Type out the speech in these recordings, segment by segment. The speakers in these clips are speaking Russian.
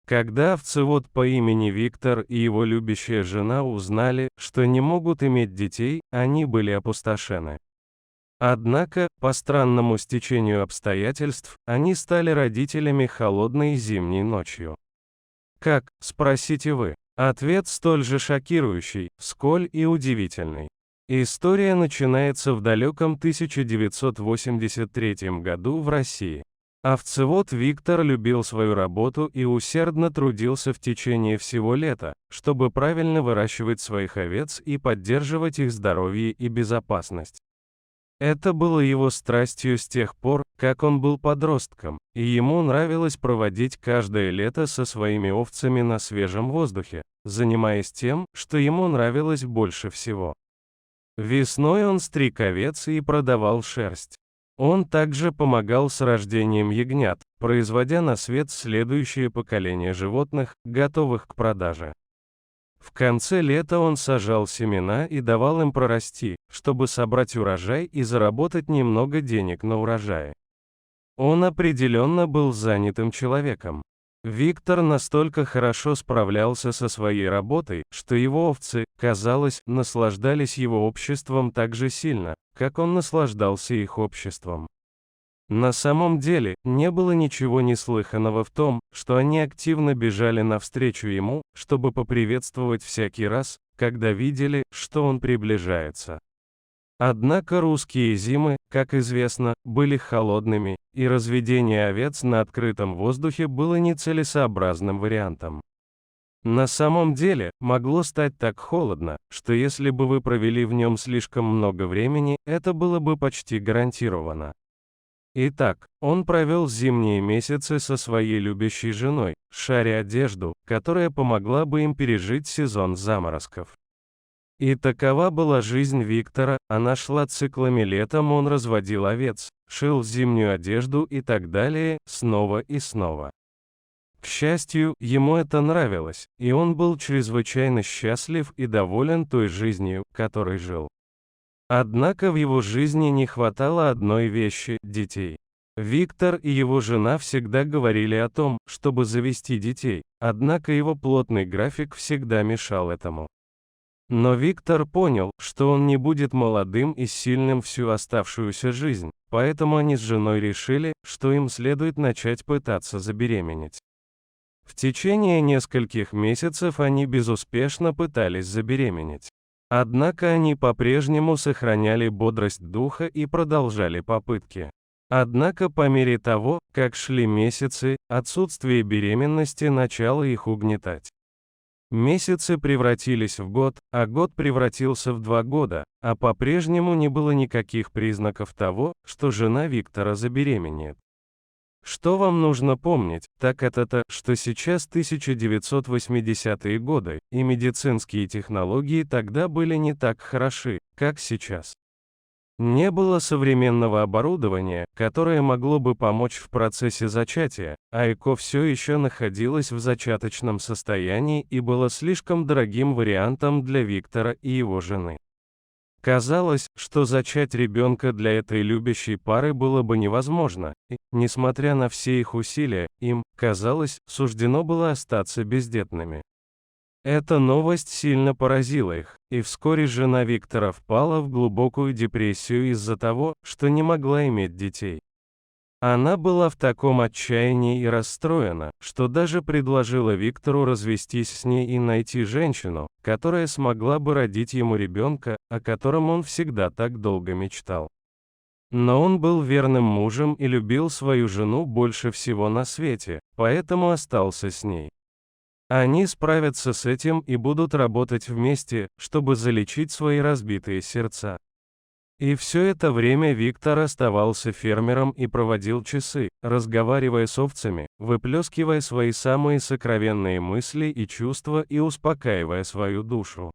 Когда овцевод по имени Виктор и его любящая жена узнали, что не могут иметь детей, они были опустошены. Однако, по странному стечению обстоятельств, они стали родителями холодной зимней ночью. Как, спросите вы? Ответ столь же шокирующий, сколь и удивительный. История начинается в далеком 1983 году в России. Овцевод Виктор любил свою работу и усердно трудился в течение всего лета, чтобы правильно выращивать своих овец и поддерживать их здоровье и безопасность. Это было его страстью с тех пор, как он был подростком, и ему нравилось проводить каждое лето со своими овцами на свежем воздухе, занимаясь тем, что ему нравилось больше всего. Весной он стриг овец и продавал шерсть. Он также помогал с рождением ягнят, производя на свет следующее поколение животных, готовых к продаже. В конце лета он сажал семена и давал им прорасти, чтобы собрать урожай и заработать немного денег на урожае. Он определенно был занятым человеком. Виктор настолько хорошо справлялся со своей работой, что его овцы, казалось, наслаждались его обществом так же сильно, как он наслаждался их обществом. На самом деле, не было ничего неслыханного в том, что они активно бежали навстречу ему, чтобы поприветствовать всякий раз, когда видели, что он приближается. Однако русские зимы, как известно, были холодными, и разведение овец на открытом воздухе было нецелесообразным вариантом. На самом деле, могло стать так холодно, что если бы вы провели в нем слишком много времени, это было бы почти гарантировано. Итак, он провел зимние месяцы со своей любящей женой, шаря одежду, которая помогла бы им пережить сезон заморозков. И такова была жизнь Виктора, она шла циклами: летом он разводил овец, шил зимнюю одежду и так далее, снова и снова. К счастью, ему это нравилось, и он был чрезвычайно счастлив и доволен той жизнью, которой жил. Однако в его жизни не хватало одной вещи – детей. Виктор и его жена всегда говорили о том, чтобы завести детей, однако его плотный график всегда мешал этому. Но Виктор понял, что он не будет молодым и сильным всю оставшуюся жизнь, поэтому они с женой решили, что им следует начать пытаться забеременеть. В течение нескольких месяцев они безуспешно пытались забеременеть. Однако они по-прежнему сохраняли бодрость духа и продолжали попытки. Однако по мере того, как шли месяцы, отсутствие беременности начало их угнетать. Месяцы превратились в год, а год превратился в 2 года, а по-прежнему не было никаких признаков того, что жена Виктора забеременеет. Что вам нужно помнить, так это то, что сейчас 1980-е годы, и медицинские технологии тогда были не так хороши, как сейчас. Не было современного оборудования, которое могло бы помочь в процессе зачатия, а ЭКО все еще находилось в зачаточном состоянии и было слишком дорогим вариантом для Виктора и его жены. Казалось, что зачать ребенка для этой любящей пары было бы невозможно, и, несмотря на все их усилия, им, казалось, суждено было остаться бездетными. Эта новость сильно поразила их, и вскоре жена Виктора впала в глубокую депрессию из-за того, что не могла иметь детей. Она была в таком отчаянии и расстроена, что даже предложила Виктору развестись с ней и найти женщину, которая смогла бы родить ему ребенка, о котором он всегда так долго мечтал. Но он был верным мужем и любил свою жену больше всего на свете, поэтому остался с ней. Они справятся с этим и будут работать вместе, чтобы залечить свои разбитые сердца. И все это время Виктор оставался фермером и проводил часы, разговаривая с овцами, выплескивая свои самые сокровенные мысли и чувства и успокаивая свою душу.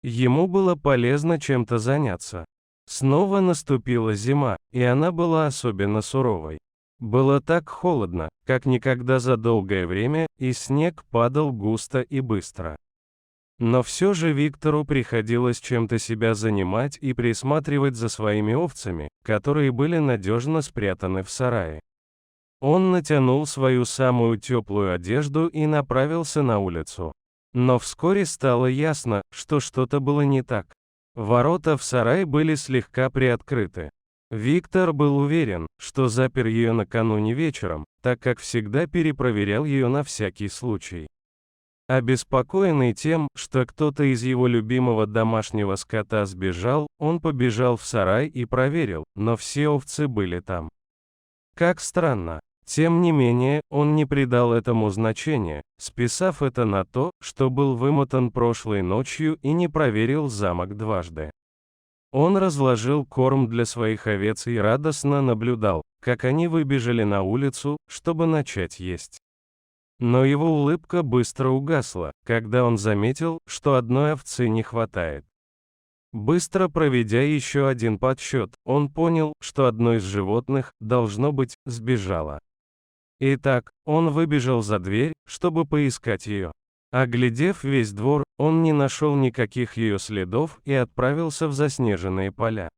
Ему было полезно чем-то заняться. Снова наступила зима, и она была особенно суровой. Было так холодно, как никогда за долгое время, и снег падал густо и быстро. Но все же Виктору приходилось чем-то себя занимать и присматривать за своими овцами, которые были надежно спрятаны в сарае. Он натянул свою самую теплую одежду и направился на улицу. Но вскоре стало ясно, что что-то было не так. Ворота в сарай были слегка приоткрыты. Виктор был уверен, что запер ее накануне вечером, так как всегда перепроверял ее на всякий случай. Обеспокоенный тем, что кто-то из его любимого домашнего скота сбежал, он побежал в сарай и проверил, но все овцы были там. Как странно. Тем не менее, он не придал этому значения, списав это на то, что был вымотан прошлой ночью и не проверил замок дважды. Он разложил корм для своих овец и радостно наблюдал, как они выбежали на улицу, чтобы начать есть. Но его улыбка быстро угасла, когда он заметил, что одной овцы не хватает. Быстро проведя еще один подсчет, он понял, что одно из животных, должно быть, сбежало. Итак, он выбежал за дверь, чтобы поискать ее. Оглядев весь двор, он не нашел никаких ее следов и отправился в заснеженные поля.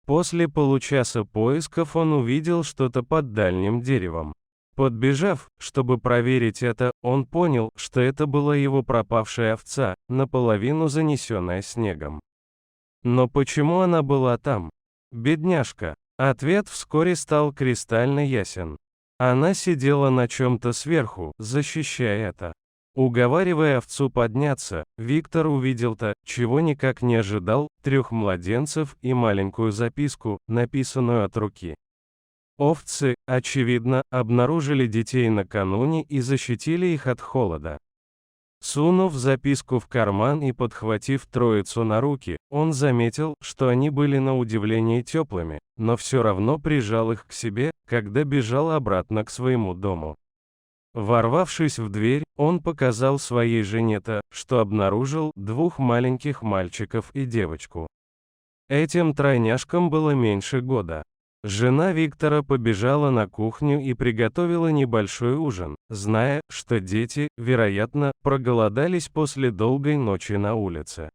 После получаса поисков он увидел что-то под дальним деревом. Подбежав, чтобы проверить это, он понял, что это была его пропавшая овца, наполовину занесенная снегом. Но почему она была там? Бедняжка. Ответ вскоре стал кристально ясен. Она сидела на чем-то сверху, защищая это. Уговаривая овцу подняться, Виктор увидел то, чего никак не ожидал, 3 младенцев и маленькую записку, написанную от руки. Овцы, очевидно, обнаружили детей накануне и защитили их от холода. Сунув записку в карман и подхватив троицу на руки, он заметил, что они были на удивление теплыми, но все равно прижал их к себе, когда бежал обратно к своему дому. Ворвавшись в дверь, он показал своей жене то, что обнаружил 2 маленьких мальчиков и девочку. Этим тройняшкам было меньше года. Жена Виктора побежала на кухню и приготовила небольшой ужин, зная, что дети, вероятно, проголодались после долгой ночи на улице.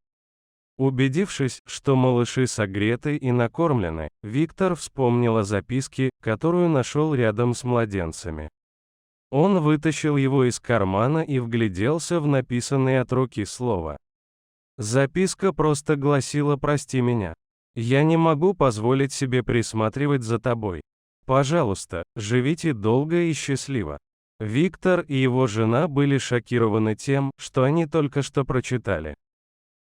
Убедившись, что малыши согреты и накормлены, Виктор вспомнил о записке, которую нашел рядом с младенцами. Он вытащил его из кармана и вгляделся в написанное от руки слово. Записка просто гласила «Прости меня. Я не могу позволить себе присматривать за тобой. Пожалуйста, живите долго и счастливо». Виктор и его жена были шокированы тем, что они только что прочитали.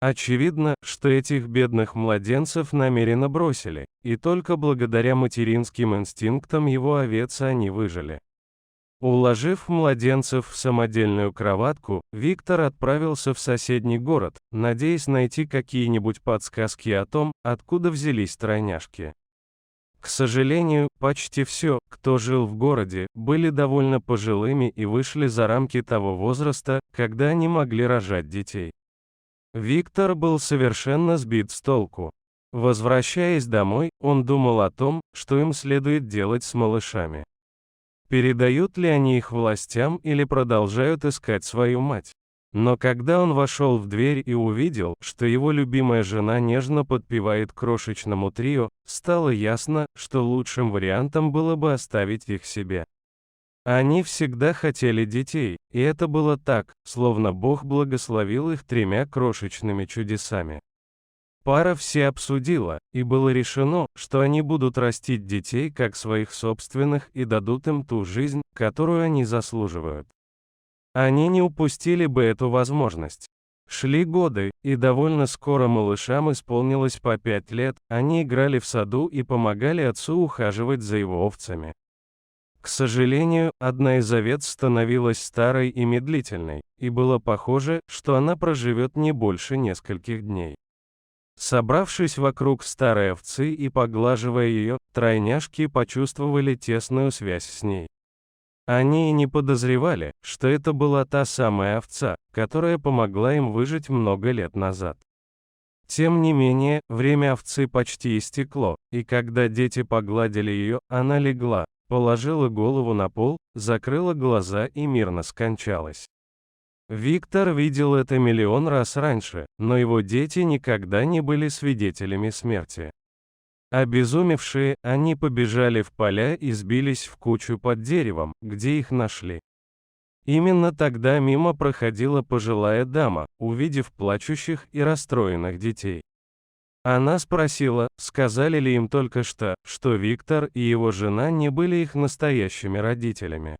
Очевидно, что этих бедных младенцев намеренно бросили, и только благодаря материнским инстинктам его овец они выжили. Уложив младенцев в самодельную кроватку, Виктор отправился в соседний город, надеясь найти какие-нибудь подсказки о том, откуда взялись тройняшки. К сожалению, почти все, кто жил в городе, были довольно пожилыми и вышли за рамки того возраста, когда они могли рожать детей. Виктор был совершенно сбит с толку. Возвращаясь домой, он думал о том, что им следует делать с малышами. Передают ли они их властям или продолжают искать свою мать? Но когда он вошел в дверь и увидел, что его любимая жена нежно подпевает крошечному трио, стало ясно, что лучшим вариантом было бы оставить их себе. Они всегда хотели детей, и это было так, словно Бог благословил их 3 крошечными чудесами. Пара все обсудила, и было решено, что они будут растить детей как своих собственных и дадут им ту жизнь, которую они заслуживают. Они не упустили бы эту возможность. Шли годы, и довольно скоро малышам исполнилось по 5 лет, они играли в саду и помогали отцу ухаживать за его овцами. К сожалению, одна из овец становилась старой и медлительной, и было похоже, что она проживет не больше нескольких дней. Собравшись вокруг старой овцы и поглаживая ее, тройняшки почувствовали тесную связь с ней. Они и не подозревали, что это была та самая овца, которая помогла им выжить много лет назад. Тем не менее, время овцы почти истекло, и когда дети погладили ее, она легла, положила голову на пол, закрыла глаза и мирно скончалась. Виктор видел это миллион раз раньше, но его дети никогда не были свидетелями смерти. Обезумевшие, они побежали в поля и сбились в кучу под деревом, где их нашли. Именно тогда мимо проходила пожилая дама, увидев плачущих и расстроенных детей. Она спросила, сказали ли им только что Виктор и его жена не были их настоящими родителями.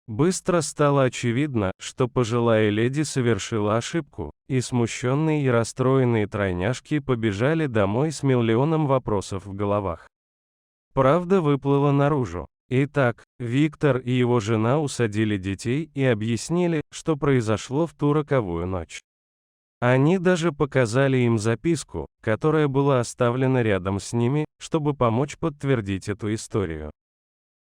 Быстро стало очевидно, что пожилая леди совершила ошибку, и смущенные и расстроенные тройняшки побежали домой с миллионом вопросов в головах. Правда выплыла наружу. Итак, Виктор и его жена усадили детей и объяснили, что произошло в ту роковую ночь. Они даже показали им записку, которая была оставлена рядом с ними, чтобы помочь подтвердить эту историю.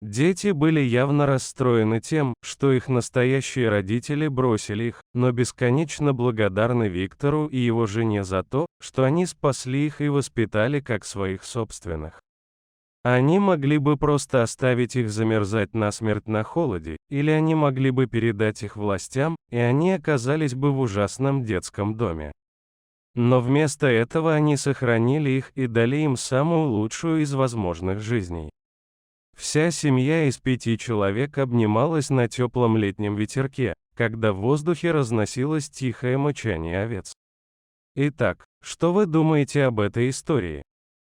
Дети были явно расстроены тем, что их настоящие родители бросили их, но бесконечно благодарны Виктору и его жене за то, что они спасли их и воспитали как своих собственных. Они могли бы просто оставить их замерзать насмерть на холоде, или они могли бы передать их властям, и они оказались бы в ужасном детском доме. Но вместо этого они сохранили их и дали им самую лучшую из возможных жизней. Вся семья из 5 человек обнималась на теплом летнем ветерке, когда в воздухе разносилось тихое мычание овец. Итак, что вы думаете об этой истории?